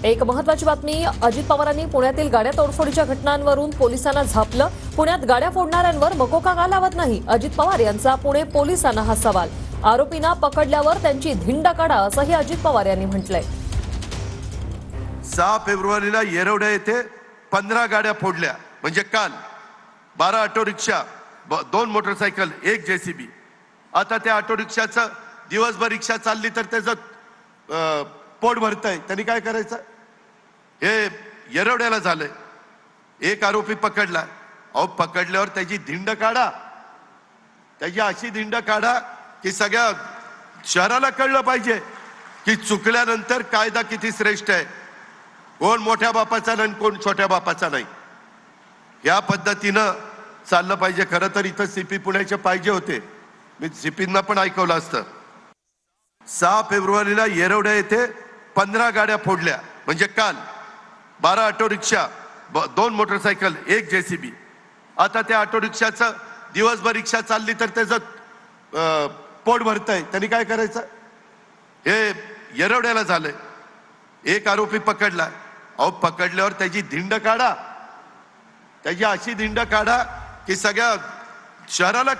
एक महत्त्वाची बातमी, अजित पवारांनी पुण्यातील गाड्या तोडफोडीच्या घटनांवरून पोलिसांना झापलं। पुण्यात गाड्या फोडणाऱ्यांवर मकोका का लावत नाही, अजित पवार यांचा पुणे पोलिसांना हा सवाल। आरोपींना पकडल्यावर त्यांची धिंड काढा असंही अजित पवार यांनी म्हटलंय। 6 फेब्रुवारीला येरवड्या येथे 15 गाड्या फोडल्या, म्हणजे काल 12 ऑटो रिक्षा, 2 मोटरसायकल, 1 जेसीबी। आता त्या ऑटो रिक्षाचं दिवसभर रिक्षा चालली तर त्याचं पोट भरतंय, त्यांनी काय करायचं? हे येरवड्याला झालंय। एक आरोपी पकडला, अहो पकडल्यावर त्याची धिंड काढा, त्याची अशी धिंड काढा की सगळ्या शहराला कळलं पाहिजे की चुकल्यानंतर कायदा किती श्रेष्ठ आहे, कोण मोठ्या बापाचा नाही, कोण छोट्या बापाचा नाही। या पद्धतीनं चाललं पाहिजे। खरं तर इथं सीपी पुण्याचे पाहिजे होते, मी सीपींना पण ऐकवलं असतं। 6 फेब्रुवारीला येरवड्या येथे 15 गाड्या फोडल्या, म्हणजे काल 12 ऑटो रिक्षा, 2 मोटरसायकल, 1 जेसीबी। आता त्या ऑटो रिक्षाचं दिवसभर रिक्षा चालली तर त्याचं पोट भरतंय, त्यांनी काय करायचं? हे येरवड्याला झालंय। एक आरोपी पकडला, अहो पकडल्यावर त्याची धिंड काढा, त्याची अशी धिंड काढा की सगळ्या शहराला